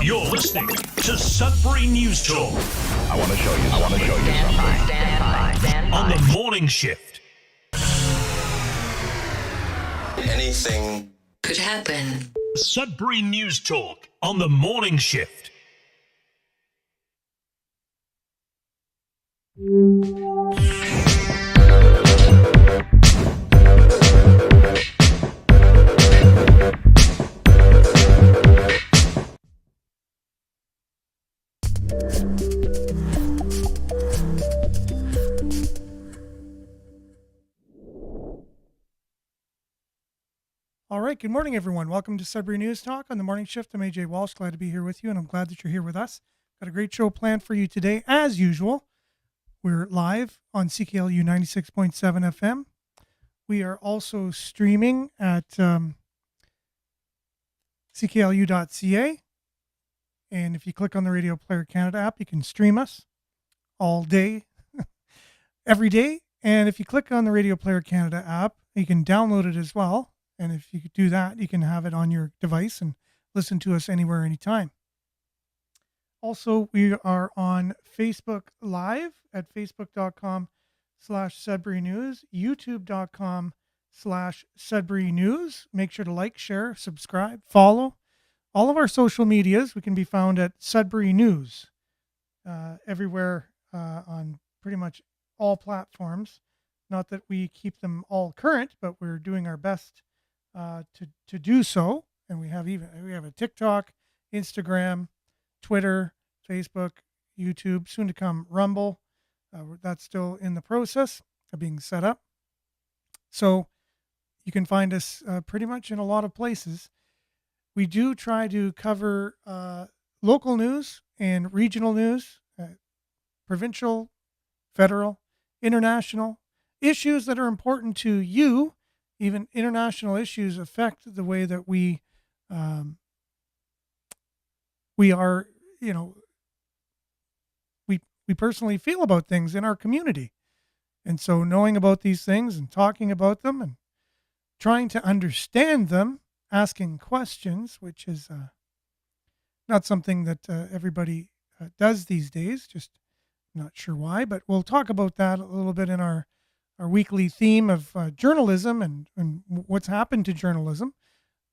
You're listening to Sudbury News Talk. I want to show you something. Stand by. On the morning shift. Anything could happen. Sudbury News Talk on the morning shift. All right, good morning, everyone. Welcome to Sudbury News Talk on the morning shift. I'm AJ Walsh. Glad to be here with you, and I'm glad that you're here with us. Got a great show planned for you today, as usual. We're live on CKLU 96.7 FM. We are also streaming at cklu.ca. And if you click on the Radio Player Canada app, you can stream us all day, every day. And if you click on the Radio Player Canada app, you can download it as well. And if you do that, you can have it on your device and listen to us anywhere, anytime. Also, we are on Facebook Live at facebook.com/Sudbury News, youtube.com/Sudbury News. Make sure to like, share, subscribe, follow. All of our social medias, we can be found at Sudbury News, everywhere on pretty much all platforms. Not that we keep them all current, but we're doing our best to do so. And we have a TikTok, Instagram, Twitter, Facebook, YouTube, soon to come Rumble. That's still in the process of being set up. So you can find us pretty much in a lot of places. We do try to cover local news and regional news, provincial, federal, international, issues that are important to you. Even international issues affect the way that we are, we personally feel about things in our community. And so knowing about these things and talking about them and trying to understand them, asking questions, which is not something that everybody does these days, just not sure why, but we'll talk about that a little bit in our weekly theme of journalism and what's happened to journalism.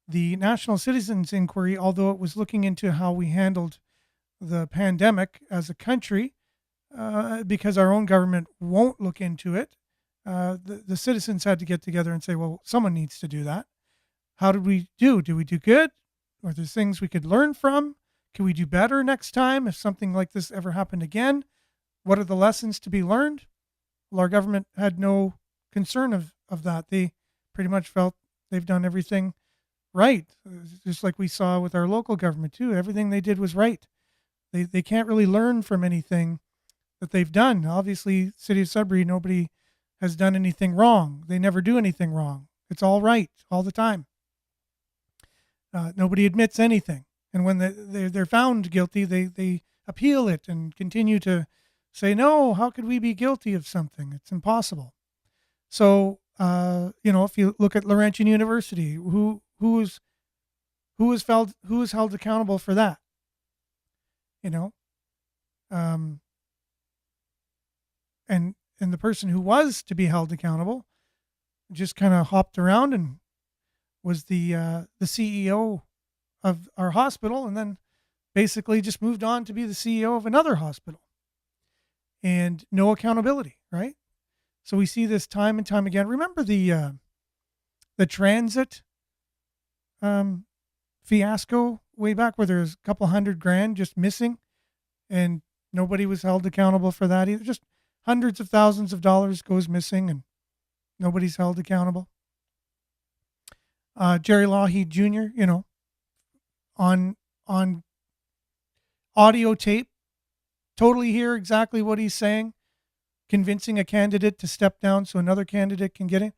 The National Citizens Inquiry, although it was looking into how we handled the pandemic as a country, because our own government won't look into it, the citizens had to get together and say, well, someone needs to do that. How did we do? Did we do good? Are there things we could learn from? Can we do better next time if something like this ever happened again? What are the lessons to be learned? Well, our government had no concern of that. They pretty much felt they've done everything right, just like we saw with our local government too. Everything they did was right. They can't really learn from anything that they've done. Obviously, City of Sudbury, nobody has done anything wrong. They never do anything wrong. It's all right all the time. Nobody admits anything. And when they're found guilty, they appeal it and continue to say, no, how could we be guilty of something? It's impossible. So, if you look at Laurentian University, who is held accountable for that? And the person who was to be held accountable just kind of hopped around and was the CEO of our hospital, and then basically just moved on to be the CEO of another hospital. And no accountability, right? So we see this time and time again. Remember the transit fiasco way back, where there was a couple $100,000 just missing, and nobody was held accountable for that either. Just hundreds of thousands of dollars goes missing, and nobody's held accountable. Jerry Lougheed Jr., on audio tape, totally hear exactly what he's saying, convincing a candidate to step down so another candidate can get in,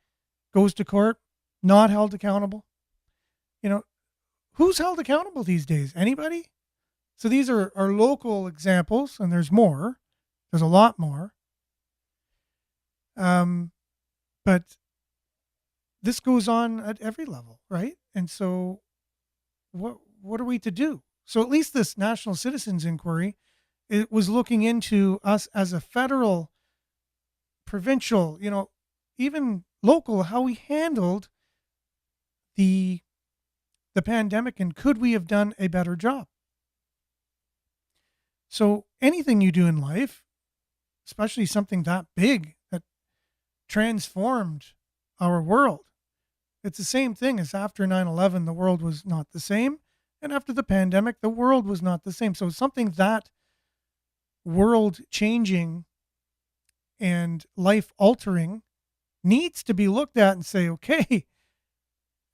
goes to court, not held accountable. Who's held accountable these days? Anybody? So these are local examples, and there's more. There's a lot more. But this goes on at every level, right? And so what are we to do? So at least this National Citizens Inquiry, it was looking into us as a federal, provincial, even local, how we handled the pandemic, and could we have done a better job? So anything you do in life, especially something that big that transformed our world, it's the same thing as after 9/11, the world was not the same. And after the pandemic, the world was not the same. So something that world changing and life altering needs to be looked at and say, okay,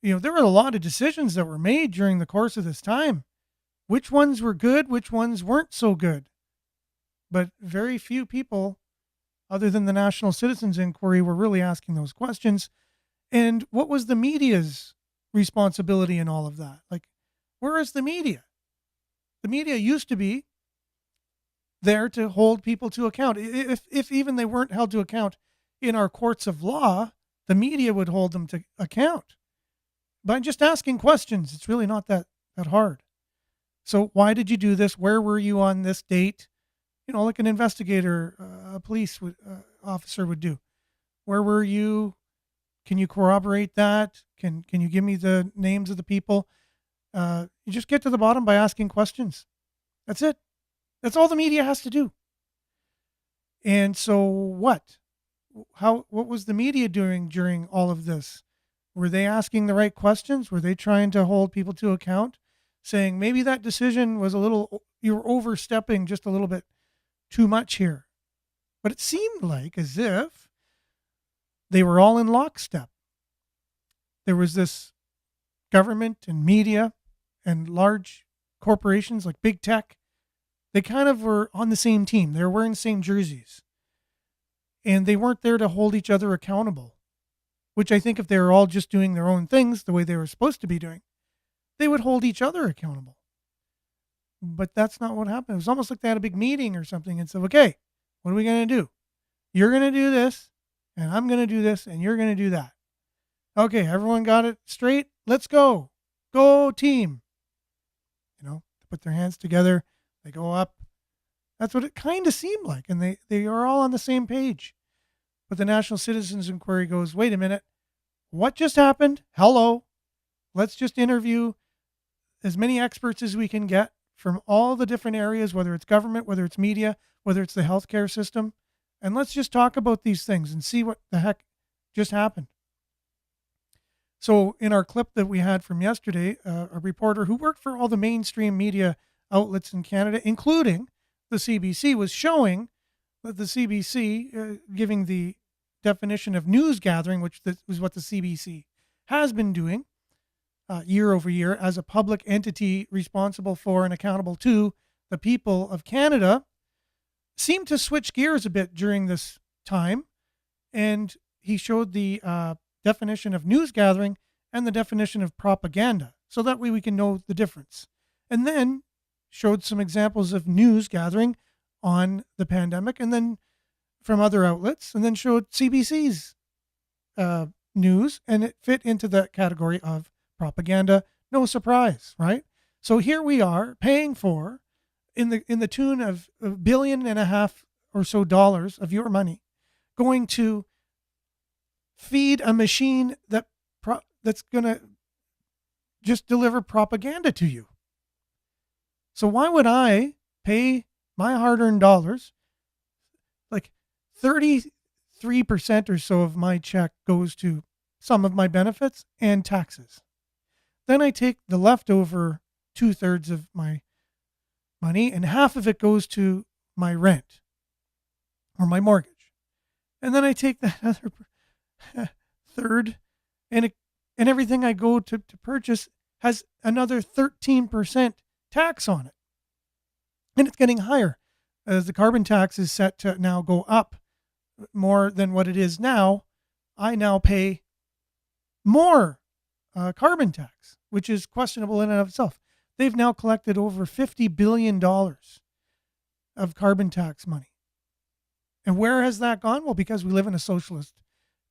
there were a lot of decisions that were made during the course of this time. Which ones were good? Which ones weren't so good? But very few people, other than the National Citizens Inquiry, were really asking those questions. And what was the media's responsibility in all of that? Like, where is the media? The media used to be there to hold people to account. If even they weren't held to account in our courts of law, the media would hold them to account. By just asking questions, it's really not that hard. So why did you do this? Where were you on this date? Like an investigator, a police officer would do. Where were you? Can you corroborate that? Can you give me the names of the people? You just get to the bottom by asking questions. That's it. That's all the media has to do. And so what? What was the media doing during all of this? Were they asking the right questions? Were they trying to hold people to account? Saying maybe that decision was you were overstepping just a little bit too much here. But it seemed like as if they were all in lockstep. There was this government and media and large corporations like big tech. They kind of were on the same team. They were wearing the same jerseys. And they weren't there to hold each other accountable, which I think if they were all just doing their own things the way they were supposed to be doing, they would hold each other accountable. But that's not what happened. It was almost like they had a big meeting or something and said, okay, what are we going to do? You're going to do this, and I'm going to do this, and you're going to do that. Okay, everyone got it straight? Let's go. Go team. They put their hands together. They go up. That's what it kind of seemed like. And they are all on the same page. But the National Citizens Inquiry goes, wait a minute. What just happened? Hello. Let's just interview as many experts as we can get from all the different areas, whether it's government, whether it's media, whether it's the healthcare system. And let's just talk about these things and see what the heck just happened. So in our clip that we had from yesterday, a reporter who worked for all the mainstream media outlets in Canada, including the CBC, was showing that the CBC, giving the definition of news gathering, which was what the CBC has been doing year over year as a public entity responsible for and accountable to the people of Canada, seemed to switch gears a bit during this time. And he showed the definition of news gathering and the definition of propaganda. So that way we can know the difference. And then showed some examples of news gathering on the pandemic and then from other outlets, and then showed CBC's news, and it fit into that category of propaganda. No surprise, right? So here we are paying for, in the tune of $1.5 billion or so dollars of your money, going to feed a machine that's going to just deliver propaganda to you. So why would I pay my hard-earned dollars? Like 33% or so of my check goes to some of my benefits and taxes. Then I take the leftover 2/3 of my money, and half of it goes to my rent or my mortgage. And then I take that other third, and everything I go to purchase has another 13% tax on it. And it's getting higher as the carbon tax is set to now go up more than what it is now. I now pay more carbon tax, which is questionable in and of itself. They've now collected over $50 billion of carbon tax money. And where has that gone? Well, because we live in a socialist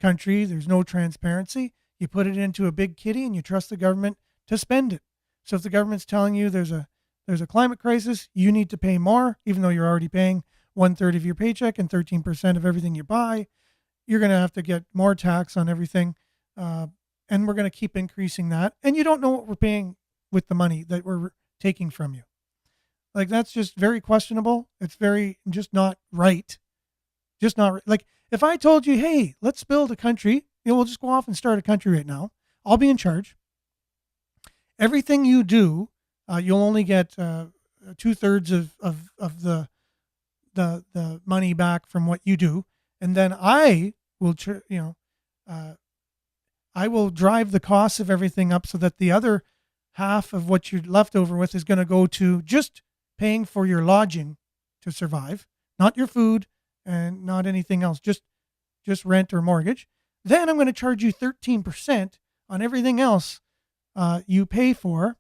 country, there's no transparency. You put it into a big kitty and you trust the government to spend it. So if the government's telling you there's a there's a climate crisis, you need to pay more, even though you're already paying 1/3 of your paycheck and 13% of everything you buy. You're going to have to get more tax on everything. And we're going to keep increasing that. And you don't know what we're paying with the money that we're taking from you. Like, that's just very questionable. It's very just not right. Just not like if I told you, hey, let's build a country, we'll just go off and start a country right now. I'll be in charge. Everything you do, you'll only get 2/3 of the money back from what you do, and then I will, I will drive the costs of everything up so that the other half of what you're left over with is going to go to just paying for your lodging to survive, not your food and not anything else, just rent or mortgage. Then I'm going to charge you 13% on everything else you pay for.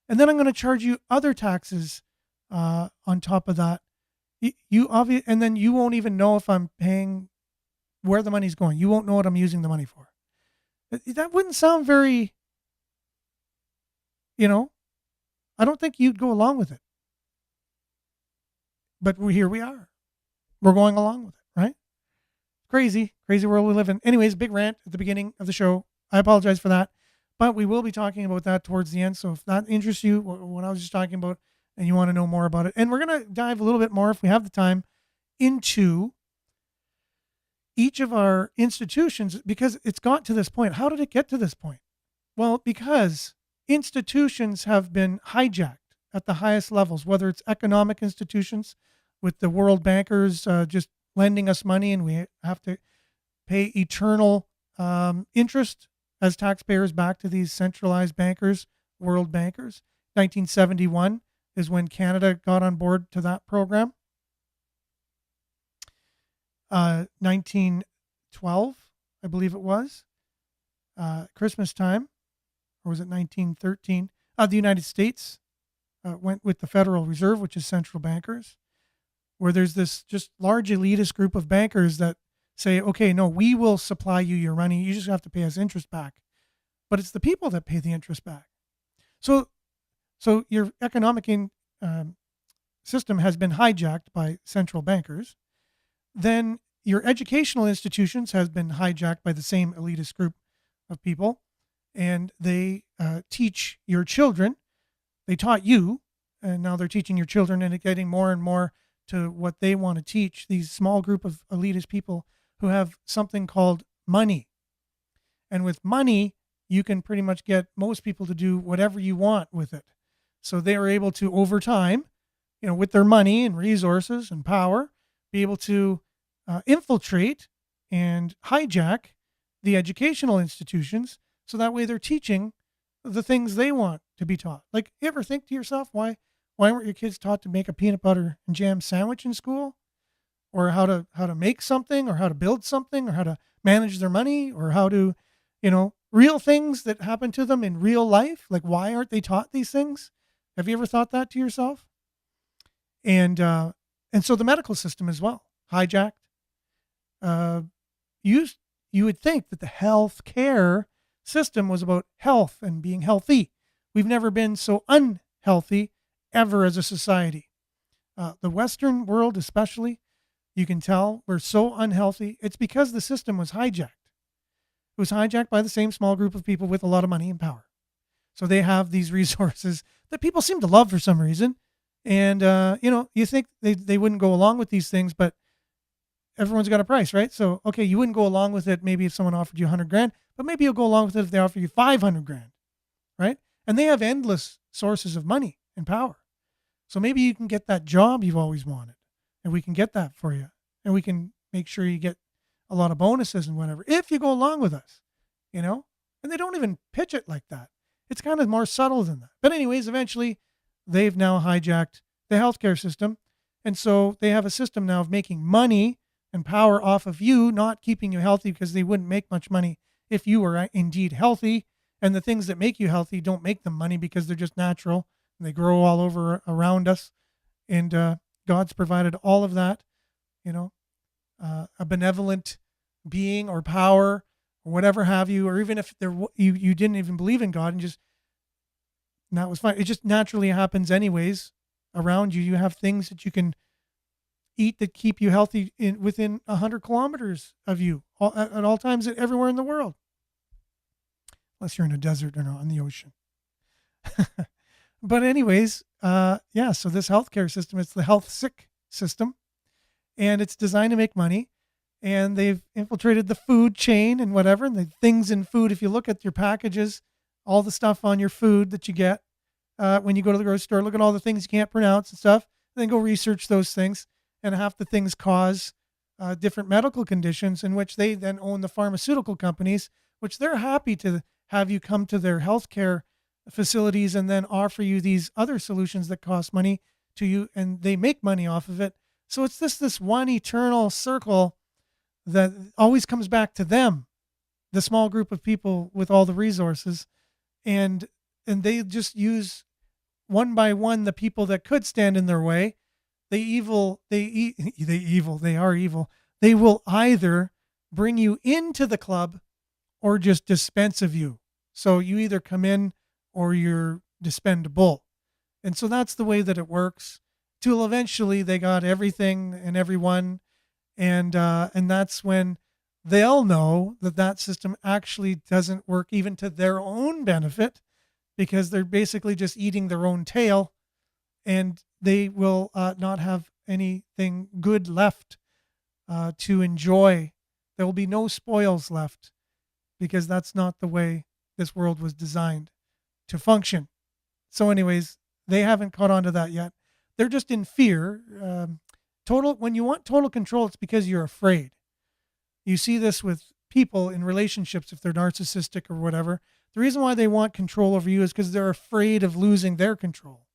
And then I'm going to charge you other taxes on top of that. And then you won't even know if I'm paying where the money's going. You won't know what I'm using the money for. That wouldn't sound very, I don't think you'd go along with it. But here we are. We're going along with it, right? Crazy world we live in. Anyways, big rant at the beginning of the show. I apologize for that. But we will be talking about that towards the end. So if that interests you, what I was just talking about, and you want to know more about it, and we're going to dive a little bit more, if we have the time, into each of our institutions, because it's got to this point. How did it get to this point? Well, because institutions have been hijacked at the highest levels, whether it's economic institutions with the world bankers just lending us money and we have to pay eternal interest as taxpayers back to these centralized bankers, world bankers. 1971 is when Canada got on board to that program. 1912, I believe it was, Christmas time, or was it 1913? The United States went with the Federal Reserve, which is central bankers, where there's this just large elitist group of bankers that say, okay, no, we will supply you your money. You just have to pay us interest back. But it's the people that pay the interest back. So your economic system has been hijacked by central bankers. Then your educational institutions has been hijacked by the same elitist group of people. And they teach your children. They taught you, and now they're teaching your children, and it's getting more and more to what they want to teach, these small group of elitist people who have something called money. And with money, you can pretty much get most people to do whatever you want with it. So they are able to, over time, with their money and resources and power, be able to infiltrate and hijack the educational institutions. So that way they're teaching the things they want to be taught. Like, you ever think to yourself, why weren't your kids taught to make a peanut butter and jam sandwich in school? Or how to make something, or how to build something, or how to manage their money, or how to, real things that happen to them in real life? Like, why aren't they taught these things? Have you ever thought that to yourself? And so the medical system as well, hijacked. You would think that the health care system was about health and being healthy. We've never been so unhealthy ever as a society. The Western world especially, you can tell we're so unhealthy. It's because the system was hijacked. It was hijacked by the same small group of people with a lot of money and power. So they have these resources that people seem to love for some reason. And, you think they wouldn't go along with these things, but everyone's got a price, right? So, okay, you wouldn't go along with it maybe if someone offered you 100 grand, but maybe you'll go along with it if they offer you 500 grand, right? And they have endless sources of money and power. So maybe you can get that job you've always wanted, and we can get that for you. And we can make sure you get a lot of bonuses and whatever, if you go along with us, and they don't even pitch it like that. It's kind of more subtle than that. But anyways, eventually they've now hijacked the healthcare system. And so they have a system now of making money and power off of you, not keeping you healthy, because they wouldn't make much money if you were indeed healthy. And the things that make you healthy don't make them money because they're just natural and they grow all over around us. And God's provided all of that, a benevolent being or power or whatever have you, or even if you didn't even believe in God and just And that was fine. It just naturally happens anyways around you. You have things that you can eat that keep you healthy within 100 kilometers of you at all times, everywhere in the world, unless you're in a desert or on the ocean. But anyways, yeah, so this healthcare system, it's the health sick system, and it's designed to make money. And they've infiltrated the food chain and whatever, and the things in food. If you look at your packages, all the stuff on your food that you get when you go to the grocery store, look at all the things you can't pronounce and stuff, and then go research those things. And half the things cause different medical conditions, in which they then own the pharmaceutical companies, which they're happy to have you come to their healthcare facilities and then offer you these other solutions that cost money to you, and they make money off of it. So it's this one eternal circle that always comes back to them, the small group of people with all the resources, and they just use one by one the people that could stand in their way. They are evil. They will either bring you into the club or just dispense of you. So you either come in or you're dispensable. And so that's the way that it works. Till eventually they got everything and everyone. And that's when they'll know that system actually doesn't work even to their own benefit, because they're basically just eating their own tail, and they will not have anything good left to enjoy. There will be no spoils left, because that's not the way this world was designed to function. So anyways, they haven't caught on to that yet. They're just in fear. When you want total control, it's because you're afraid. You see this with people in relationships, if they're narcissistic or whatever. The reason why they want control over you is because they're afraid of losing their control.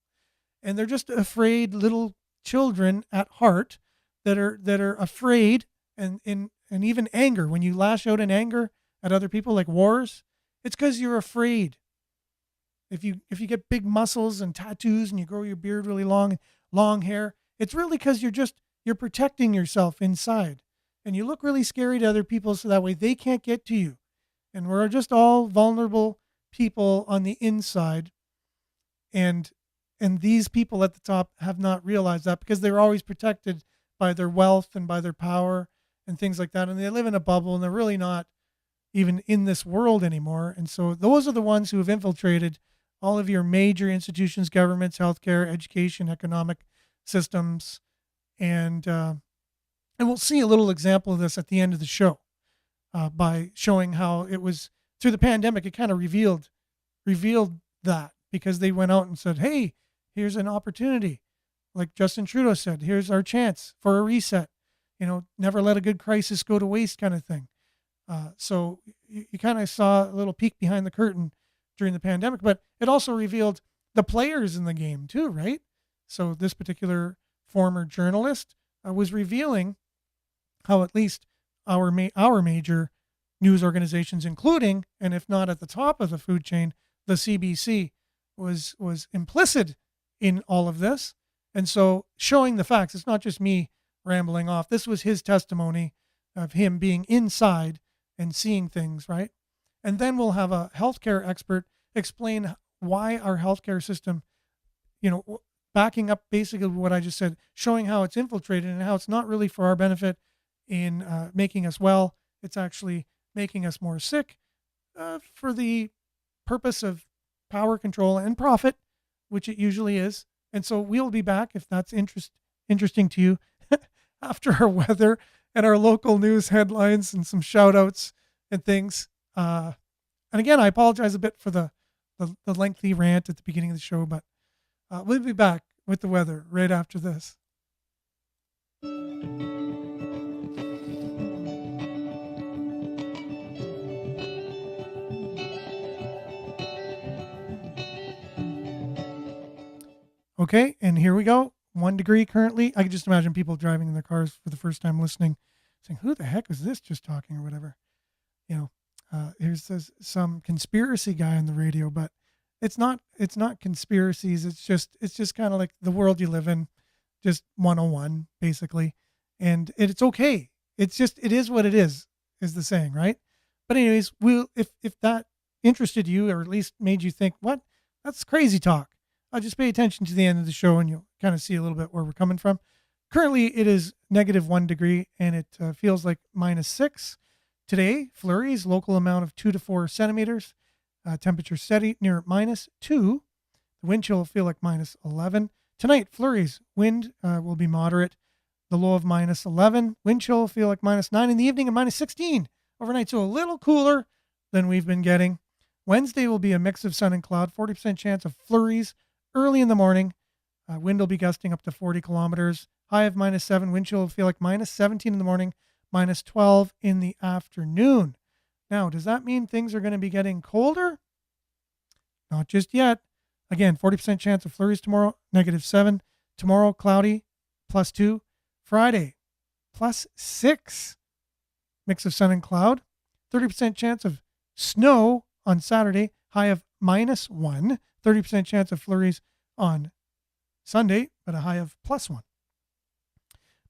And they're just afraid little children at heart that are afraid, and even anger. When you lash out in anger at other people, like wars, it's because you're afraid. If you get big muscles and tattoos and you grow your beard really long hair, it's really because you're protecting yourself inside, and you look really scary to other people, so that way they can't get to you. And we're just all vulnerable people on the inside, and these people at the top have not realized that, because they're always protected by their wealth and by their power and things like that, and they live in a bubble, and they're really not even in this world anymore. And so those are the ones who have infiltrated all of your major institutions, governments, healthcare, education, economic systems. And we'll see a little example of this at the end of the show by showing how it was through the pandemic. It kind of revealed that, because they went out and said, hey, here's an opportunity. Like Justin Trudeau said, here's our chance for a reset. Never let a good crisis go to waste, kind of thing. So you kind of saw a little peek behind the curtain during the pandemic, but it also revealed the players in the game too, right? So this particular former journalist was revealing how at least our major news organizations, including, and if not at the top of the food chain, the CBC, was implicit in all of this. And so showing the facts, it's not just me rambling off. This was his testimony of him being inside and seeing things, right? And then we'll have a healthcare expert explain why our healthcare system, backing up basically what I just said, showing how it's infiltrated and how it's not really for our benefit in making us well. It's actually making us more sick for the purpose of power, control, and profit, which it usually is. And so we'll be back, if that's interesting to you, after our weather and our local news headlines and some shout outs and things. And again, I apologize a bit for the lengthy rant at the beginning of the show, but we'll be back with the weather right after this. Okay, and here we go. 1 degree currently. I can just imagine people driving in their cars for the first time listening, saying, who the heck is this just talking or whatever? Here's some conspiracy guy on the radio, but it's not conspiracies. It's just kind of like the world you live in, just 101 basically. And it's okay. It is what it is the saying, right? But anyways, if that interested you, or at least made you think, what That's crazy talk. Just pay attention to the end of the show and you'll kind of see a little bit where we're coming from. Currently, it is -1 degree and it feels like -6. Today, flurries, local amount of 2 to 4 centimeters. Temperature steady near -2. The wind chill will feel like -11. Tonight, flurries, wind will be moderate. The low of -11. Wind chill will feel like -9 in the evening and -16 overnight. So a little cooler than we've been getting. Wednesday will be a mix of sun and cloud. 40% chance of flurries early in the morning. Wind will be gusting up to 40 kilometers. High of -7. Wind chill will feel like -17 in the morning, -12 in the afternoon. Now, does that mean things are going to be getting colder? Not just yet. Again, 40% chance of flurries tomorrow, -7. Tomorrow, cloudy, +2. Friday, +6. Mix of sun and cloud. 30% chance of snow on Saturday, high of -1. 30% chance of flurries on Sunday, but a high of +1.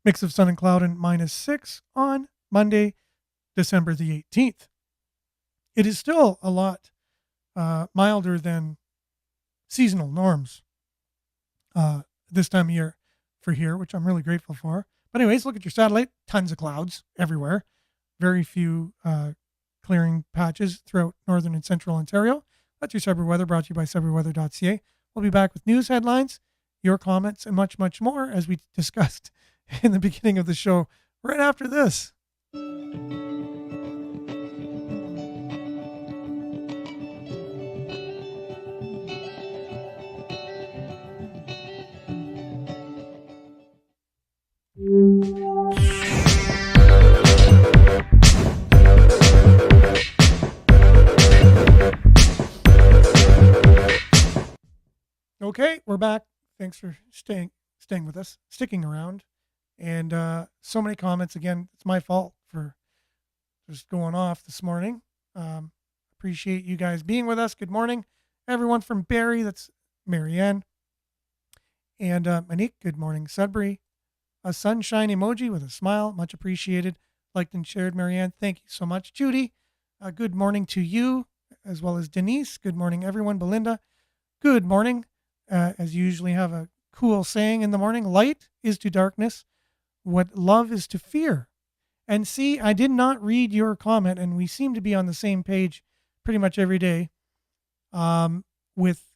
Mix of sun and cloud and -6 on Monday, December the 18th. It is still a lot milder than seasonal norms this time of year for here, which I'm really grateful for. But anyways, look at your satellite. Tons of clouds everywhere. Very few clearing patches throughout northern and central Ontario. That's your Sudbury weather, brought to you by SudburyWeather.ca. We'll be back with news headlines, your comments, and much, much more, as we discussed in the beginning of the show, right after this. Okay, we're back. Thanks for staying with us, sticking around. And so many comments. Again, it's my fault for just going off this morning. Appreciate you guys being with us. Good morning, everyone from Barrie. That's Marianne. And Monique, good morning. Sudbury, a sunshine emoji with a smile. Much appreciated. Liked and shared, Marianne. Thank you so much. Judy, good morning to you, as well as Denise. Good morning, everyone. Belinda, good morning. As you usually have a cool saying in the morning, light is to darkness what love is to fear. And see, I did not read your comment, and we seem to be on the same page pretty much every day. With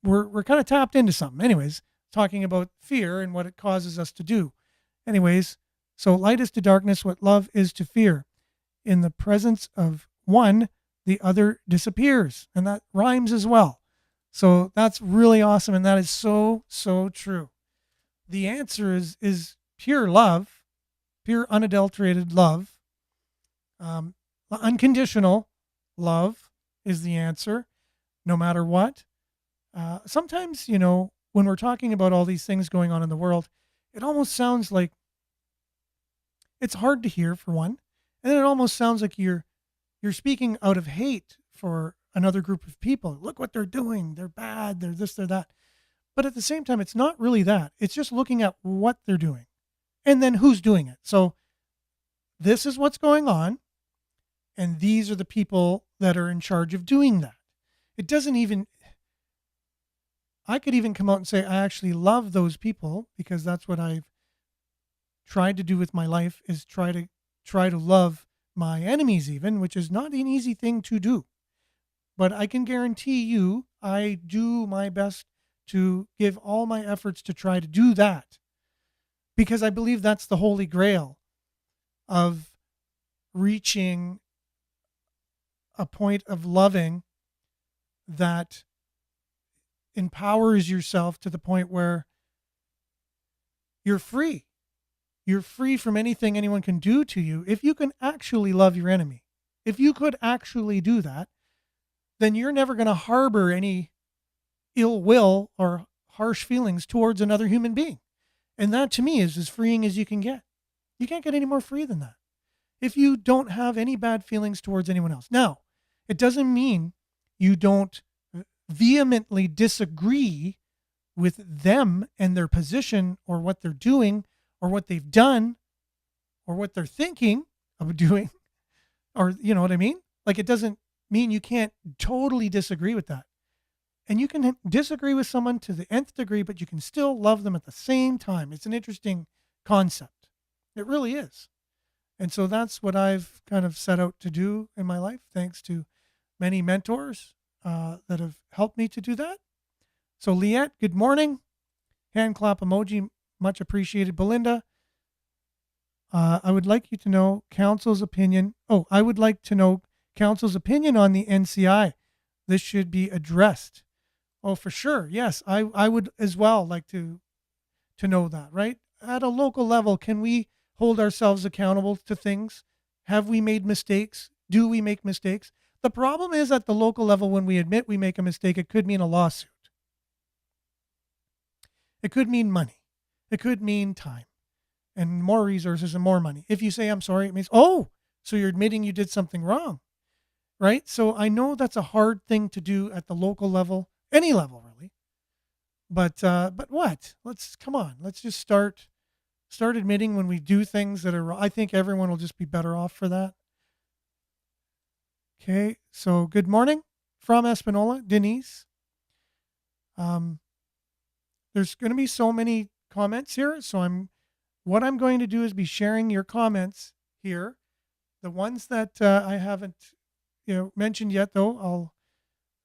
we're kind of tapped into something. Anyways, talking about fear and what it causes us to do. Anyways, so light is to darkness what love is to fear. In the presence of one, the other disappears. And that rhymes as well. So that's really awesome. And that is so, so true. The answer is pure love, pure unadulterated love. Unconditional love is the answer, no matter what. Sometimes, when we're talking about all these things going on in the world, it almost sounds like it's hard to hear, for one. And then it almost sounds like you're speaking out of hate for another group of people. Look what they're doing. They're bad. They're this, they're that. But at the same time, it's not really that. It's just looking at what they're doing and then who's doing it. So this is what's going on. And these are the people that are in charge of doing that. It doesn't even, I could even come out and say, I actually love those people, because that's what I've tried to do with my life, is try to love my enemies even, which is not an easy thing to do. But I can guarantee you, I do my best to give all my efforts to try to do that, because I believe that's the holy grail of reaching a point of loving that empowers yourself to the point where you're free. You're free from anything anyone can do to you. If you can actually love your enemy, if you could actually do that, then you're never going to harbor any ill will or harsh feelings towards another human being. And that, to me, is as freeing as you can get. You can't get any more free than that. If you don't have any bad feelings towards anyone else. Now, it doesn't mean you don't vehemently disagree with them and their position or what they're doing or what they've done or what they're thinking of doing, or you know what I mean? Like, it doesn't mean you can't totally disagree with that. And you can disagree with someone to the nth degree, but you can still love them at the same time. It's an interesting concept. It really is. And so that's what I've kind of set out to do in my life, thanks to many mentors that have helped me to do that. So Liette, good morning. Hand clap emoji, much appreciated. Belinda, I would like you to know council's opinion. Oh, I would like to know council's opinion on the NCI. This should be addressed. Oh, for sure. Yes, I would as well like to know that, right? At a local level, can we hold ourselves accountable to things? Have we made mistakes? Do we make mistakes? The problem is at the local level, when we admit we make a mistake, it could mean a lawsuit. It could mean money. It could mean time and more resources and more money. If you say, I'm sorry, it means, oh, so you're admitting you did something wrong, right? So I know that's a hard thing to do at the local level, any level really. But what? Come on. Let's just start admitting when we do things that are wrong. I think everyone will just be better off for that. Okay. So good morning from Espanola, Denise. There's going to be so many comments here. So what I'm going to do is be sharing your comments here. The ones that I haven't, mentioned yet, though,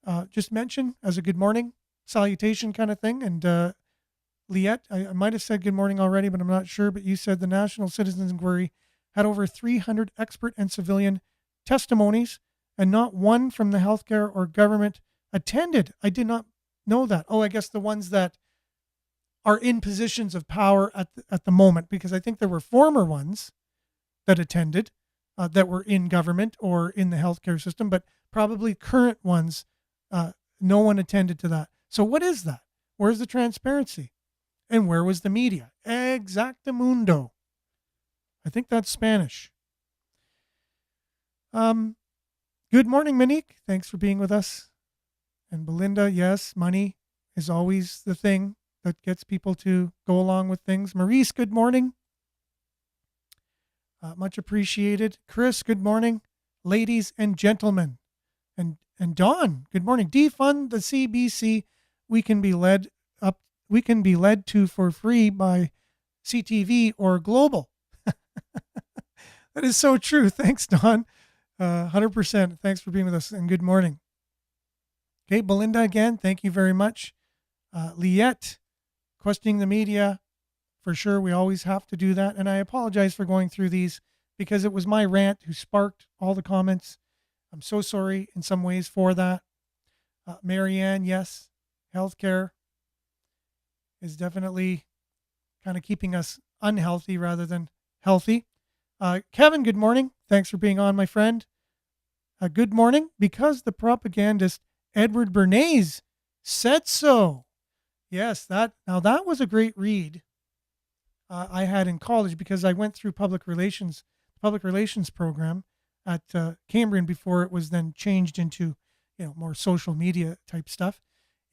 I'll just mention as a good morning salutation kind of thing. And Liette, I might have said good morning already, but I'm not sure. But you said the National Citizens Inquiry had over 300 expert and civilian testimonies, and not one from the healthcare or government attended. I did not know that. Oh, I guess the ones that are in positions of power at the moment, because I think there were former ones that attended that were in government or in the healthcare system, but probably current ones, no one attended to that. So what is that? Where's the transparency? And where was the media? Exactamundo. I think that's Spanish. Good morning, Monique. Thanks for being with us. And Belinda, yes, money is always the thing that gets people to go along with things. Maurice, good morning. Much appreciated. Chris, good morning. Ladies and gentlemen. And Dawn, good morning. Defund the CBC. We can be led to for free by CTV or Global. That is so true. Thanks, Dawn. 100%. Thanks for being with us and good morning. Okay, Belinda again, thank you very much. Liette, questioning the media. For sure, we always have to do that. And I apologize for going through these because it was my rant who sparked all the comments. I'm so sorry in some ways for that. Marianne, yes, healthcare is definitely kind of keeping us unhealthy rather than healthy. Kevin, good morning. Thanks for being on, my friend. Good morning. Because the propagandist Edward Bernays said so. Yes, that was a great read I had in college because I went through public relations program at Cambrian before it was then changed into more social media type stuff.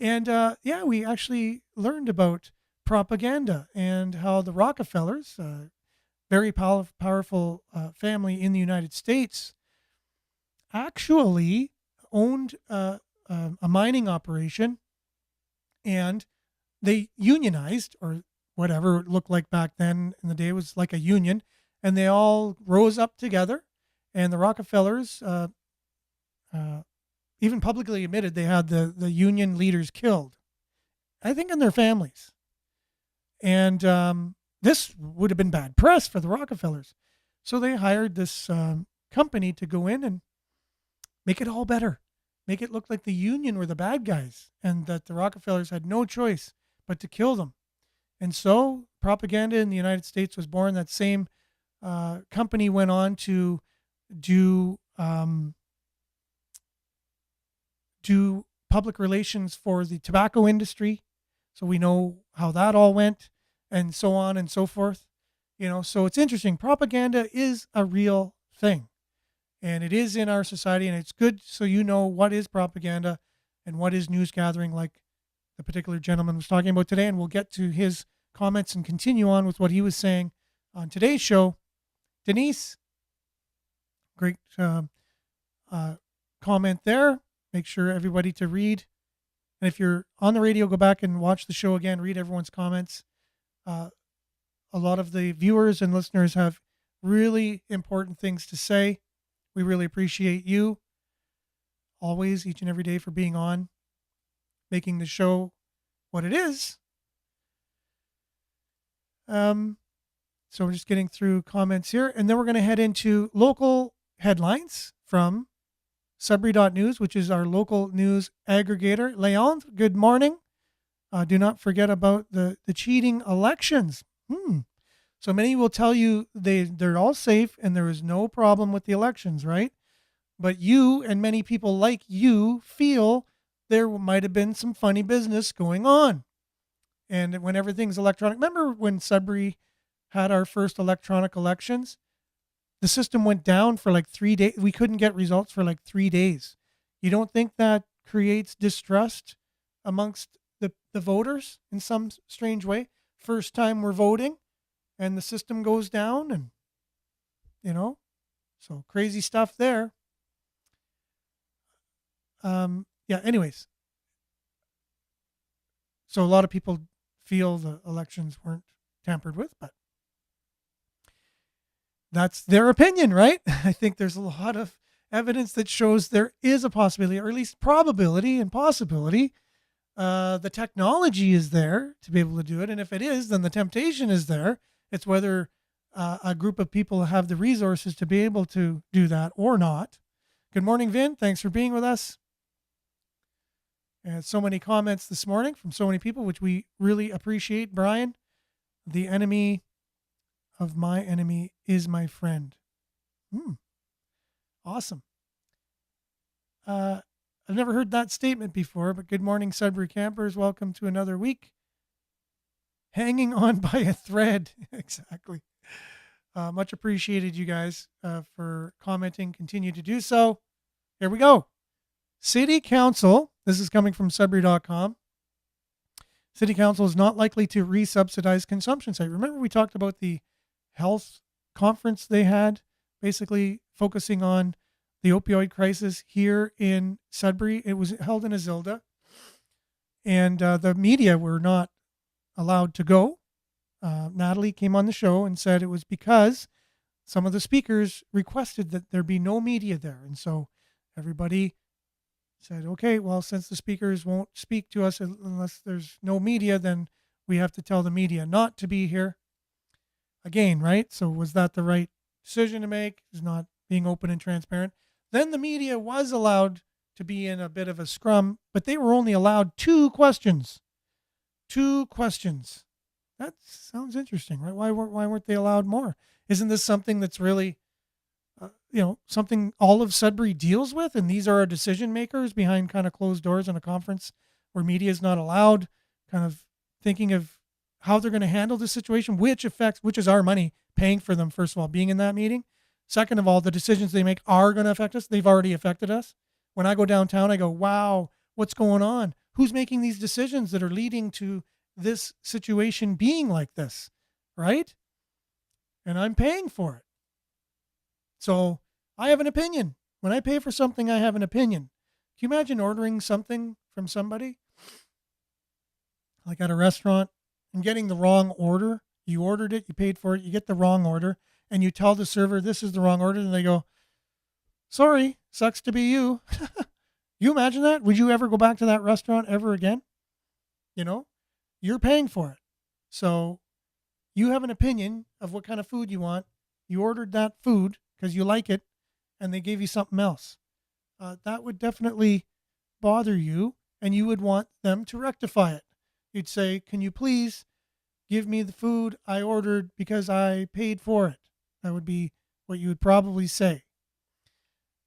And we actually learned about propaganda and how the Rockefellers, very powerful family in the United States, actually owned a mining operation, and they unionized, or whatever it looked like back then in the day. It was like a union, and they all rose up together. And the Rockefellers even publicly admitted they had the union leaders killed, I think, in their families. And this would have been bad press for the Rockefellers. So they hired this company to go in and make it all better. Make it look like the union were the bad guys and that the Rockefellers had no choice but to kill them. And so propaganda in the United States was born. That same company went on to do public relations for the tobacco industry. So we know how that all went, and so on and so forth. So it's interesting. Propaganda is a real thing, and it is in our society, and it's good so you know what is propaganda and what is news gathering, like the particular gentleman was talking about today. And we'll get to his comments and continue on with what he was saying on today's show. Denise, great comment there. Make sure everybody to read And if you're on the radio, go back and watch the show again, read everyone's comments. A lot of the viewers and listeners have really important things to say. We really appreciate you always, each and every day, for being on, making the show what it is. So we're just getting through comments here, and then we're going to head into local headlines from Sudbury.news, which is our local news aggregator. Leon, good morning. Do not forget about the cheating elections. So many will tell you they're all safe and there is no problem with the elections, right? But you and many people like you feel there might have been some funny business going on. And when everything's electronic, remember when Sudbury had our first electronic elections? The system went down for like 3 days. We couldn't get results for like 3 days. You don't think that creates distrust amongst the voters in some strange way? First time we're voting and the system goes down, and, so crazy stuff there. Anyways. So a lot of people feel the elections weren't tampered with, but that's their opinion, right? I think there's a lot of evidence that shows there is a possibility, or at least probability and possibility. The technology is there to be able to do it. And if it is, then the temptation is there. It's whether a group of people have the resources to be able to do that or not. Good morning, Vin. Thanks for being with us. And so many comments this morning from so many people, which we really appreciate. Brian, the enemy of my enemy is my friend. Awesome. I've never heard that statement before, but good morning, Sudbury campers. Welcome to another week. Hanging on by a thread. Exactly. Much appreciated, you guys, for commenting. Continue to do so. Here we go. City Council, this is coming from Sudbury.com. City Council is not likely to resubsidize consumption site. Remember we talked about the health conference they had, basically focusing on the opioid crisis here in Sudbury. It was held in Azilda, and the media were not allowed to go. Natalie came on the show and said it was because some of the speakers requested that there be no media there. And so everybody said, okay, well, since the speakers won't speak to us unless there's no media, then we have to tell the media not to be here. Again, right? So was that the right decision to make? Is not being open and transparent. Then the media was allowed to be in a bit of a scrum, but they were only allowed 2 questions. 2 questions. That sounds interesting, right? Why weren't they allowed more? Isn't this something that's really, something all of Sudbury deals with? And these are our decision makers behind kind of closed doors in a conference where media is not allowed, kind of thinking of how they're going to handle the situation, which is our money paying for them, first of all, being in that meeting. Second of all, the decisions they make are going to affect us. They've already affected us. When I go downtown, I go, wow, what's going on? Who's making these decisions that are leading to this situation being like this, right? And I'm paying for it. So I have an opinion. When I pay for something, I have an opinion. Can you imagine ordering something from somebody? Like at a restaurant and getting the wrong order? You ordered it, you paid for it, you get the wrong order, and you tell the server this is the wrong order, and they go, sorry, sucks to be you. You imagine that? Would you ever go back to that restaurant ever again? You're paying for it. So you have an opinion of what kind of food you want. You ordered that food because you like it, and they gave you something else. That would definitely bother you, and you would want them to rectify it. You'd say, can you please give me the food I ordered because I paid for it? That would be what you would probably say.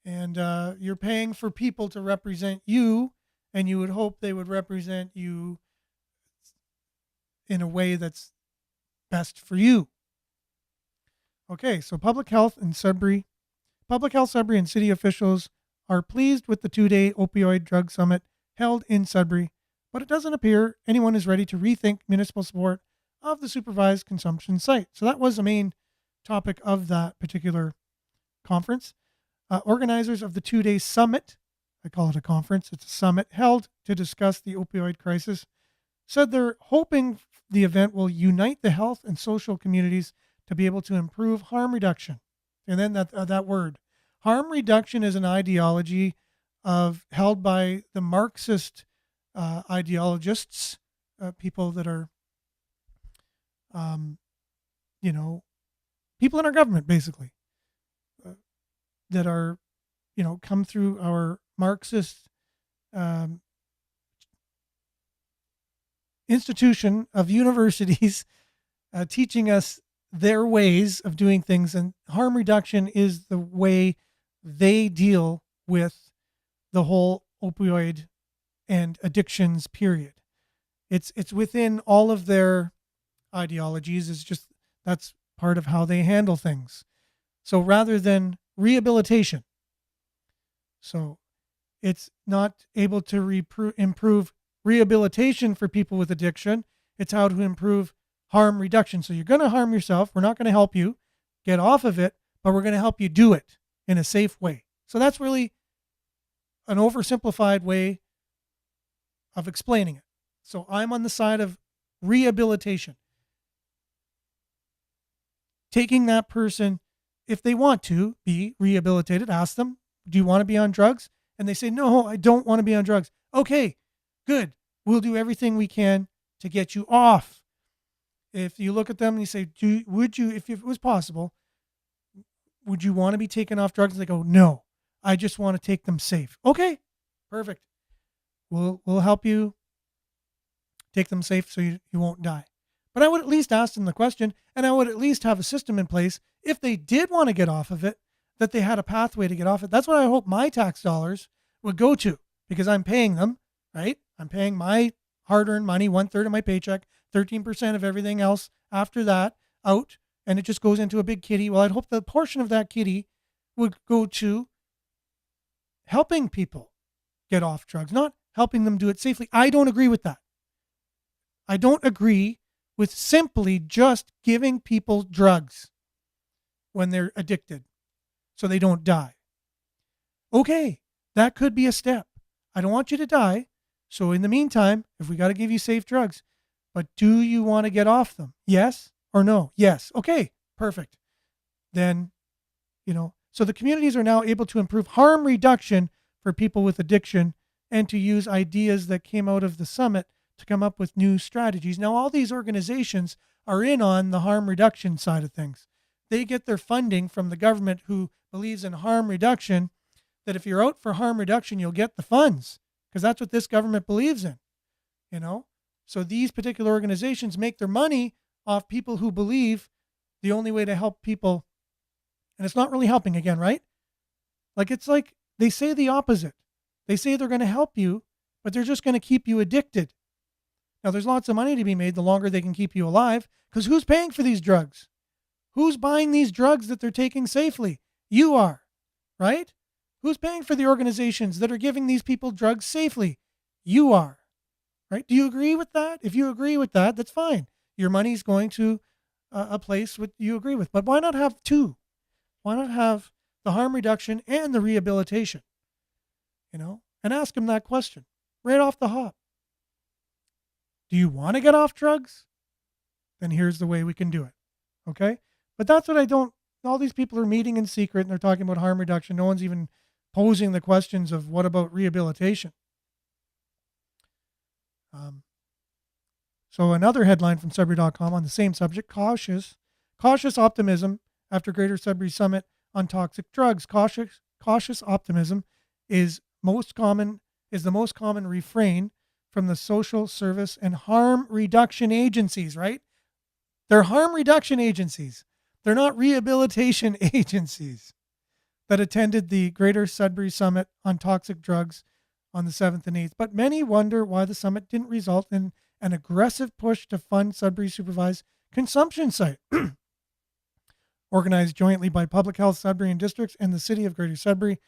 And you're paying for people to represent you, and you would hope they would represent you in a way that's best for you. Okay, so Public Health Sudbury and city officials are pleased with the 2-day opioid drug summit held in Sudbury, but it doesn't appear anyone is ready to rethink municipal support of the supervised consumption site. So that was the main topic of that particular conference. Organizers of the 2-day summit I call it a conference, it's a summit held to discuss the opioid crisis, said they're hoping the event will unite the health and social communities to be able to improve harm reduction. And then that word, harm reduction, is an ideology held by the Marxist ideologists, people that are, people in our government, basically, that are, come through our Marxist institution of universities, teaching us their ways of doing things. And harm reduction is the way they deal with the whole opioid and addictions period. It's within all of their ideologies. It's just, that's part of how they handle things. So rather than rehabilitation, so it's not able to improve rehabilitation for people with addiction. It's how to improve harm reduction. So you're going to harm yourself. We're not going to help you get off of it, but we're going to help you do it in a safe way. So that's really an oversimplified way of explaining it. So I'm on the side of rehabilitation. Taking that person, if they want to be rehabilitated, ask them, do you want to be on drugs? And they say, no, I don't want to be on drugs. Okay, good. We'll do everything we can to get you off. If you look at them and you say, would you, if it was possible, would you want to be taken off drugs? And they go, no, I just want to take them safe. Okay, perfect. We'll help you take them safe so you won't die. But I would at least ask them the question, and I would at least have a system in place if they did want to get off of it, that they had a pathway to get off it. That's what I hope my tax dollars would go to, because I'm paying them, right? I'm paying my hard-earned money, 1/3 of my paycheck, 13% of everything else after that out, and it just goes into a big kitty. Well, I'd hope the portion of that kitty would go to helping people get off drugs, not helping them do it safely. I don't agree with that. I don't agree with simply just giving people drugs when they're addicted so they don't die. Okay, that could be a step. I don't want you to die. So in the meantime, if we got to give you safe drugs, but do you want to get off them? Yes or no? Yes. Okay, perfect. Then, so the communities are now able to improve harm reduction for people with addiction and to use ideas that came out of the summit to come up with new strategies. Now, all these organizations are in on the harm reduction side of things. They get their funding from the government, who believes in harm reduction, that if you're out for harm reduction, you'll get the funds, because that's what this government believes in, So these particular organizations make their money off people who believe the only way to help people, and it's not really helping again, right? It's like they say the opposite. They say they're going to help you, but they're just going to keep you addicted. Now, there's lots of money to be made the longer they can keep you alive, because who's paying for these drugs? Who's buying these drugs that they're taking safely? You are, right? Who's paying for the organizations that are giving these people drugs safely? You are, right? Do you agree with that? If you agree with that, that's fine. Your money's going to a place what you agree with. But why not have two? Why not have the harm reduction and the rehabilitation? And ask them that question right off the hop. Do you want to get off drugs? Then here's the way we can do it. Okay? But that's what I don't, all these people are meeting in secret and they're talking about harm reduction. No one's even posing the questions of what about rehabilitation? So another headline from Sudbury.com on the same subject: cautious optimism after Greater Sudbury Summit on toxic drugs. Cautious optimism is the most common refrain from the social service and harm reduction agencies, right? They're harm reduction agencies. They're not rehabilitation agencies that attended the Greater Sudbury Summit on toxic drugs on the 7th and 8th. But many wonder why the summit didn't result in an aggressive push to fund Sudbury's supervised consumption site. Organized jointly by Public Health Sudbury and Districts and the City of Greater Sudbury,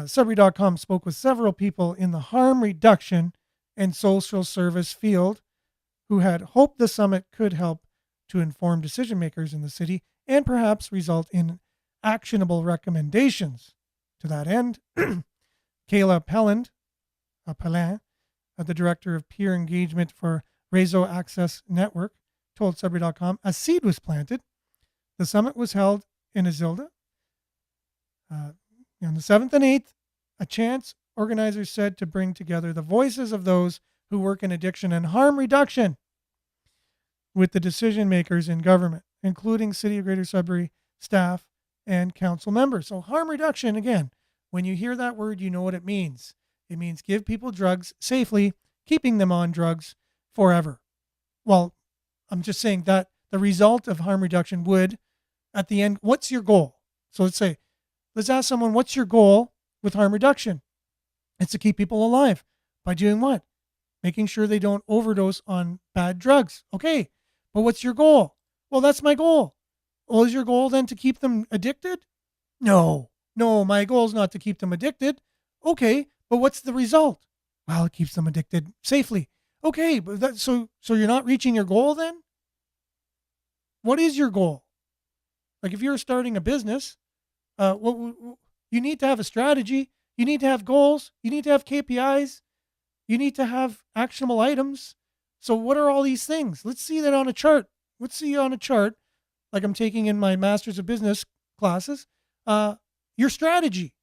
Sudbury.com spoke with several people in the harm reduction and social service field who had hoped the summit could help to inform decision makers in the city and perhaps result in actionable recommendations. To that end, Kayla Pelin, the director of peer engagement for Rezo Access Network, told Sudbury.com, a seed was planted. The summit was held in Isilda. On the 7th and 8th, a chance organizers said to bring together the voices of those who work in addiction and harm reduction with the decision makers in government, including City of Greater Sudbury staff and council members. So harm reduction, again, when you hear that word, you know what it means. It means give people drugs safely, keeping them on drugs forever. Well, I'm just saying that the result of harm reduction would, at the end, what's your goal? So let's ask someone, what's your goal with harm reduction? It's to keep people alive. By doing what? Making sure they don't overdose on bad drugs. Okay, but what's your goal? Well, that's my goal. Well, is your goal then to keep them addicted? No, my goal is not to keep them addicted. Okay, but what's the result? Well, it keeps them addicted safely. Okay, but so you're not reaching your goal then? What is your goal? Like if you're starting a business, you need to have a strategy. You need to have goals. You need to have KPIs. You need to have actionable items. So what are all these things? Let's see that on a chart. Let's see on a chart, like I'm taking in my Masters of Business classes, your strategy.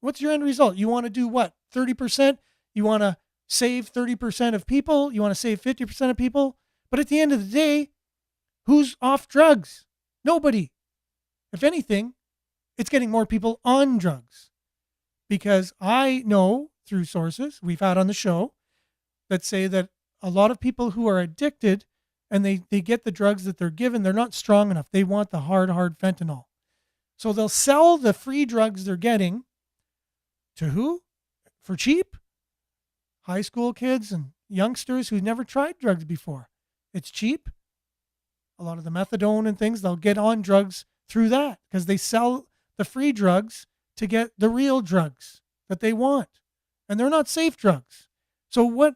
What's your end result? You want to do what? 30%? You want to save 30% of people? You want to save 50% of people? But at the end of the day, who's off drugs? Nobody. If anything, it's getting more people on drugs. Because I know through sources we've had on the show that say that a lot of people who are addicted and they get the drugs that they're given, they're not strong enough. They want the hard fentanyl. So they'll sell the free drugs they're getting to who? For cheap? High school kids and youngsters who've never tried drugs before. It's cheap. A lot of the methadone and things, they'll get on drugs through that because they sell the free drugs to get the real drugs that they want. And they're not safe drugs. So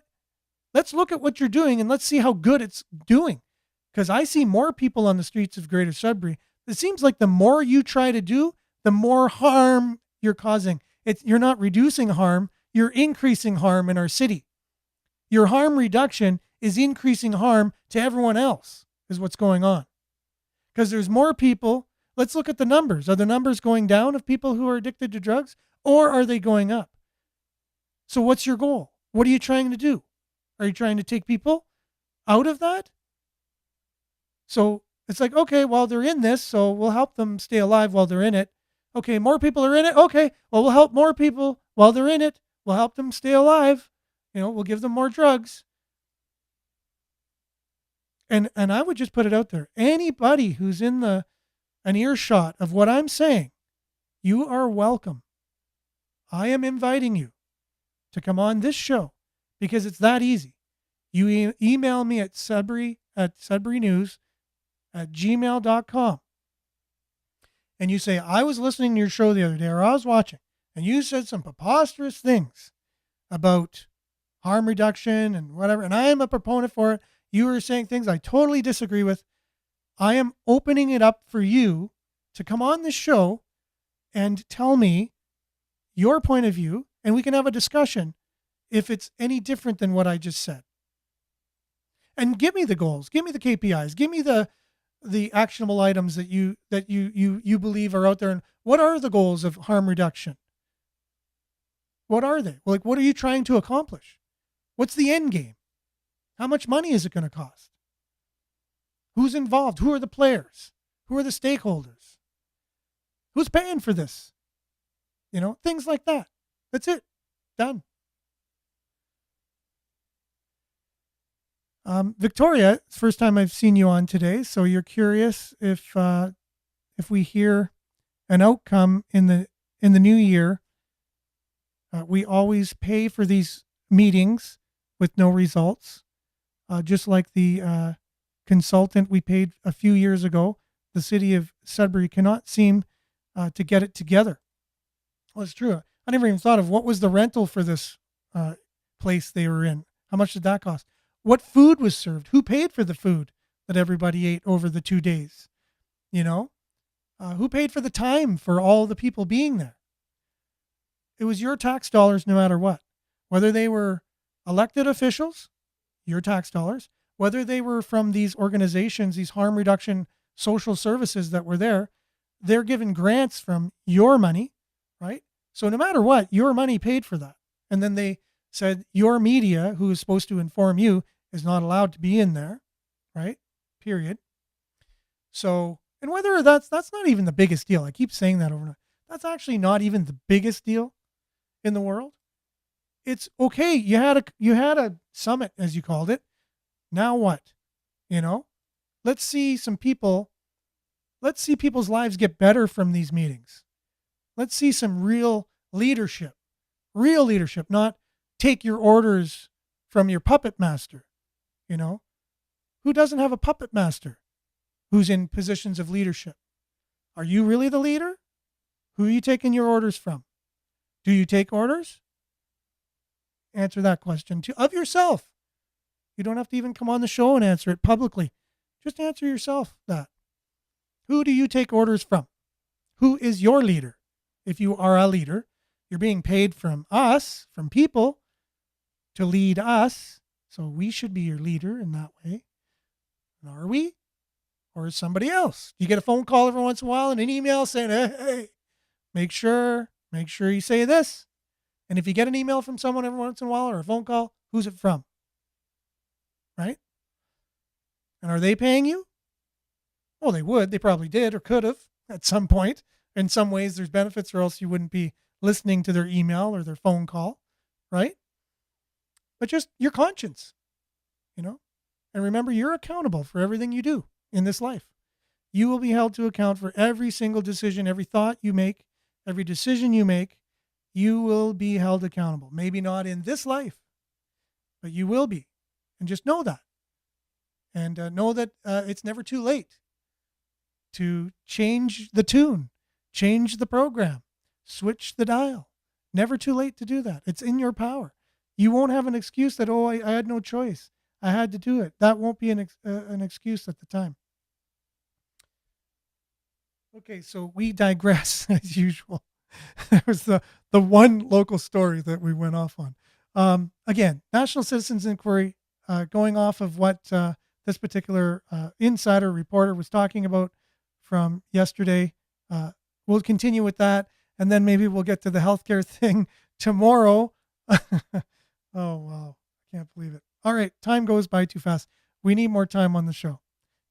let's look at what you're doing and let's see how good it's doing. Because I see more people on the streets of Greater Sudbury. It seems like the more you try to do, the more harm you're causing. You're not reducing harm, you're increasing harm in our city. Your harm reduction is increasing harm to everyone else, is what's going on. Because there's more people. Let's look at the numbers. Are the numbers going down of people who are addicted to drugs, or are they going up? So what's your goal? What are you trying to do? Are you trying to take people out of that? So it's like, okay, well, they're in this, so we'll help them stay alive while they're in it. Okay, more people are in it. Okay, well, we'll help more people while they're in it. We'll help them stay alive. We'll give them more drugs. And I would just put it out there. Anybody who's in an earshot of what I'm saying, you are welcome. I am inviting you to come on this show because it's that easy. You email me at sudburynews@gmail.com. And you say, I was listening to your show the other day, or I was watching, and you said some preposterous things about harm reduction and whatever, and I am a proponent for it. You were saying things I totally disagree with. I am opening it up for you to come on this show and tell me your point of view, and we can have a discussion if it's any different than what I just said. And give me the goals, give me the KPIs, give me the actionable items that you believe are out there. And what are the goals of harm reduction? What are they? Like, what are you trying to accomplish? What's the end game? How much money is it going to cost? Who's involved? Who are the players? Who are the stakeholders? Who's paying for this? Things like that. That's it. Done. Victoria, it's the first time I've seen you on today, so you're curious if we hear an outcome in the new year. We always pay for these meetings with no results, just like the consultant we paid a few years ago. The city of Sudbury cannot seem to get it together. Well, it's true. I never even thought of what was the rental for this place they were in. How much did that cost? What food was served? Who paid for the food that everybody ate over the 2 days? Who paid for the time for all the people being there? it was your tax dollars no matter what. Whether they were elected officials, your tax dollars, whether they were from these organizations, these harm reduction social services that were there, they're given grants from your money, right? So no matter what, your money paid for that. And then they said your media, who is supposed to inform you, is not allowed to be in there, right? Period. So, and whether that's not even the biggest deal. I keep saying that over and over. That's actually not even the biggest deal in the world. It's okay. You had a summit, as you called it. Now what? Let's see people's lives get better from these meetings. Let's see some real leadership, not take your orders from your puppet master. Who doesn't have a puppet master who's in positions of leadership? Are you really the leader? Who are you taking your orders from? Do you take orders? Answer that question of yourself. You don't have to even come on the show and answer it publicly. Just answer yourself that. Who do you take orders from? Who is your leader? If you are a leader, you're being paid from us, from people, to lead us. So we should be your leader in that way. And are we? Or is somebody else? Do you get a phone call every once in a while and an email saying, hey, make sure you say this? And if you get an email from someone every once in a while or a phone call, who's it from? Right? And are they paying you? Well, they would. They probably did or could have at some point. In some ways, there's benefits, or else you wouldn't be listening to their email or their phone call, right? But just your conscience, And remember, you're accountable for everything you do in this life. You will be held to account for every single decision, every thought you make, every decision you make. You will be held accountable. Maybe not in this life, but you will be. And just know that. And know that it's never too late to change the tune, change the program, switch the dial. Never too late to do that. It's in your power. You won't have an excuse that, I had no choice. I had to do it. That won't be an excuse at the time. Okay, so we digress as usual. That was the one local story that we went off on. Again, National Citizens Inquiry, going off of what this particular insider reporter was talking about from yesterday. We'll continue with that, and then maybe we'll get to the healthcare thing tomorrow. Oh, wow. I can't believe it. All right, time goes by too fast. We need more time on the show.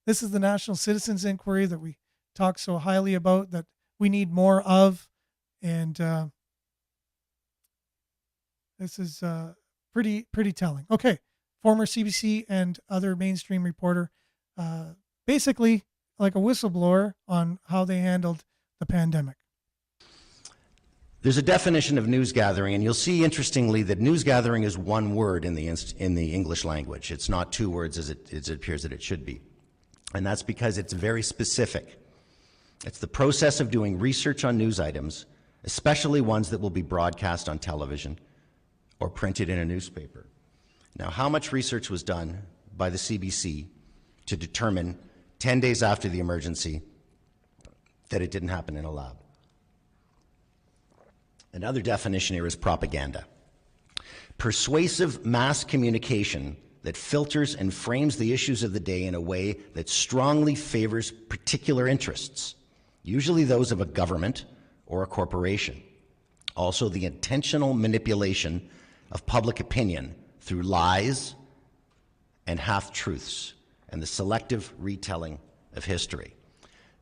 This is the National Citizens Inquiry that we talk so highly about, that we need more of. And this is pretty telling. Okay, former CBC and other mainstream reporter, basically like a whistleblower on how they handled the pandemic. There's a definition of news gathering, and you'll see, interestingly, that news gathering is one word in the English language. It's not two words as it appears that it should be. And that's because it's very specific. It's the process of doing research on news items, especially ones that will be broadcast on television or printed in a newspaper. Now, how much research was done by the CBC to determine 10 days after the emergency that it didn't happen in a lab? Another definition here is propaganda. Persuasive mass communication that filters and frames the issues of the day in a way that strongly favors particular interests, usually those of a government or a corporation. Also, the intentional manipulation of public opinion through lies and half-truths and the selective retelling of history.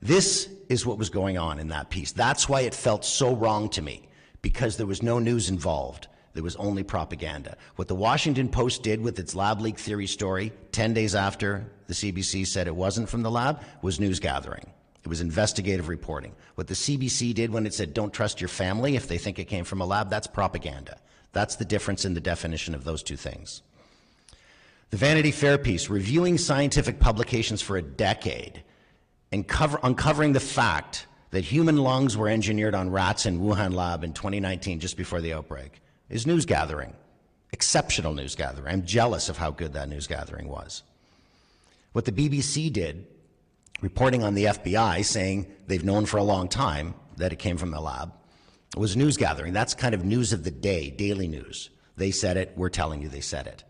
This is what was going on in that piece. That's why it felt so wrong to me, because there was no news involved. There was only propaganda. What the Washington Post did with its lab leak theory story 10 days after the CBC said it wasn't from the lab was news gathering. It was investigative reporting. What the CBC did when it said don't trust your family if they think it came from a lab, that's propaganda. That's the difference in the definition of those two things. The Vanity Fair piece, reviewing scientific publications for a decade and uncovering the fact that human lungs were engineered on rats in Wuhan lab in 2019, just before the outbreak, is news gathering. Exceptional news gathering. I'm jealous of how good that news gathering was. What the BBC did, reporting on the FBI, saying they've known for a long time that it came from the lab, was news gathering. That's kind of news of the day, daily news. They said it, we're telling you they said it.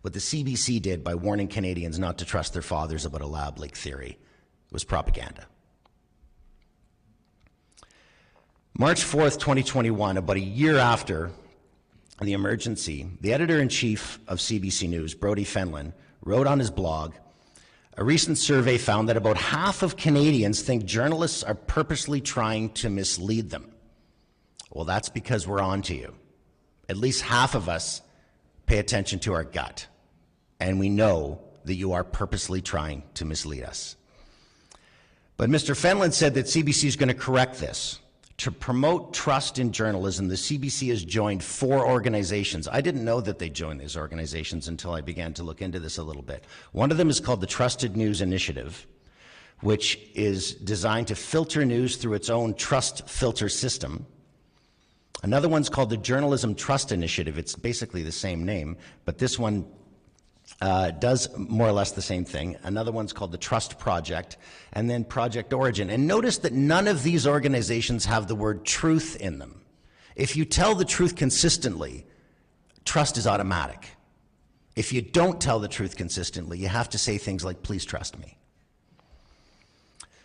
What the CBC did by warning Canadians not to trust their fathers about a lab leak theory was propaganda. March 4th, 2021, about a year after the emergency, the editor-in-chief of CBC News, Brodie Fenlon, wrote on his blog, a recent survey found that about half of Canadians think journalists are purposely trying to mislead them. Well, that's because we're on to you. At least half of us pay attention to our gut, and we know that you are purposely trying to mislead us. But Mr. Fenlon said that CBC is going to correct this. To promote trust in journalism, the CBC has joined 4 organizations. I didn't know that they joined these organizations until I began to look into this a little bit. One of them is called the Trusted News Initiative, which is designed to filter news through its own trust filter system. Another one's called the Journalism Trust Initiative. It's basically the same name, but this one does more or less the same thing. Another one's called the Trust Project, and then Project Origin. And notice that none of these organizations have the word truth in them. If you tell the truth consistently, trust is automatic. If you don't tell the truth consistently, you have to say things like, please trust me.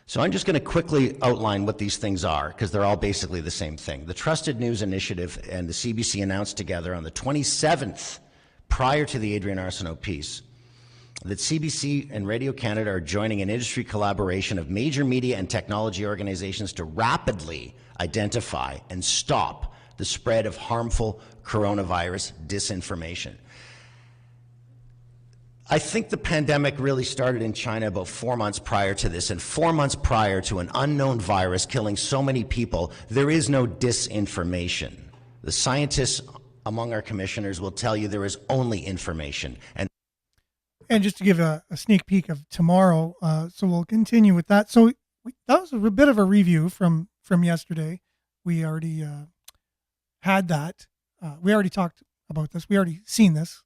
So I'm just going to quickly outline what these things are, because they're all basically the same thing. The Trusted News Initiative and the CBC announced together on the 27th, prior to the Adrian Arsenault piece, that CBC and Radio Canada are joining an industry collaboration of major media and technology organizations to rapidly identify and stop the spread of harmful coronavirus disinformation. I think the pandemic really started in China about 4 months prior to this, and 4 months prior to an unknown virus killing so many people, there is no disinformation. The scientists among our commissioners will tell you there is only information. And just to give a sneak peek of tomorrow, so we'll continue with that. So that was a bit of a review from yesterday. We already had that. We already talked about this. We already seen this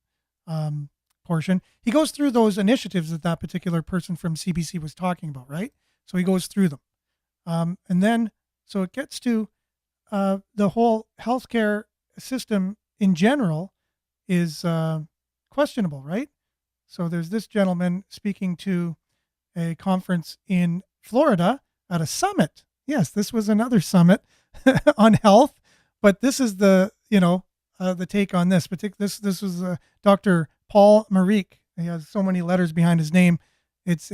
portion. He goes through those initiatives that particular person from CBC was talking about, right? So he goes through them. And then, so it gets to the whole healthcare system in general is questionable, right? So there's this gentleman speaking to a conference in Florida at a summit. Yes, this was another summit on health, but this is the take on this. This was Dr. Paul Marique. He has so many letters behind his name. It's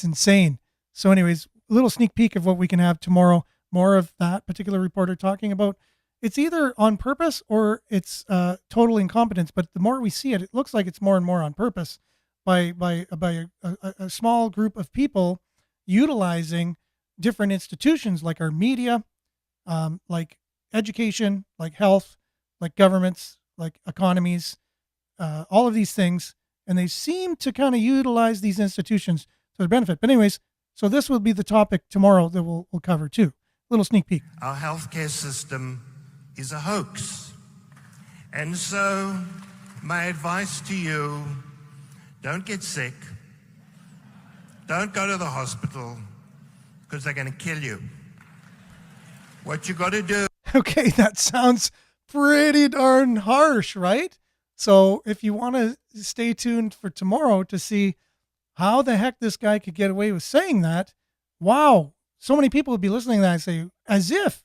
insane. So anyways, a little sneak peek of what we can have tomorrow. More of that particular reporter talking about it's either on purpose or it's total incompetence. But the more we see it, it looks like it's more and more on purpose by a small group of people utilizing different institutions like our media, like education, like health, like governments, like economies, all of these things. And they seem to kind of utilize these institutions to their benefit. But anyways, so this will be the topic tomorrow that we'll cover too. Little sneak peek. Our healthcare system is a hoax. And so my advice to you, don't get sick. Don't go to the hospital because they're going to kill you. What you got to do. Okay, that sounds pretty darn harsh, right? So if you want to stay tuned for tomorrow to see how the heck this guy could get away with saying that, wow, so many people would be listening to that and say, as if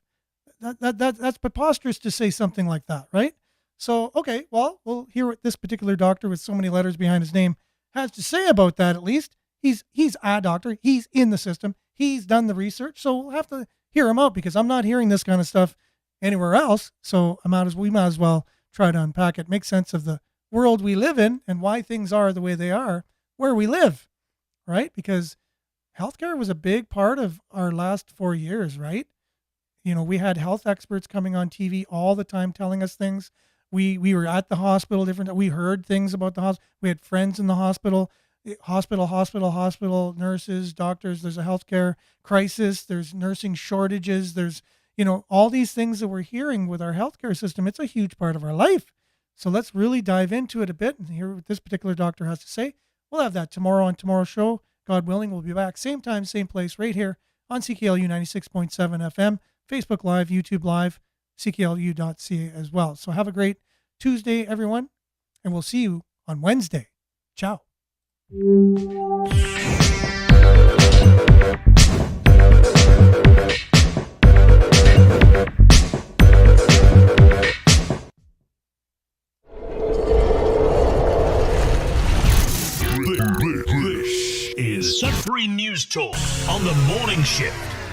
that's preposterous to say something like that, right? So, okay, well, we'll hear what this particular doctor with so many letters behind his name has to say about that. At least he's a doctor. He's in the system. He's done the research. So we'll have to hear him out because I'm not hearing this kind of stuff anywhere else. So we might as well try to unpack it, make sense of the world we live in and why things are the way they are where we live, right? Because healthcare was a big part of our last 4 years, right? You know, we had health experts coming on TV all the time telling us things. We were at the hospital, we heard things about the hospital. We had friends in the hospital, nurses, doctors. There's a healthcare crisis. There's nursing shortages. There's, all these things that we're hearing with our healthcare system. It's a huge part of our life. So let's really dive into it a bit and hear what this particular doctor has to say. We'll have that tomorrow on tomorrow's show. God willing, we'll be back same time, same place, right here on CKLU 96.7 FM, Facebook Live, YouTube Live. CKLU.ca as well. So have a great Tuesday, everyone, and we'll see you on Wednesday. Ciao. This is Sudbury News Talk on the morning shift.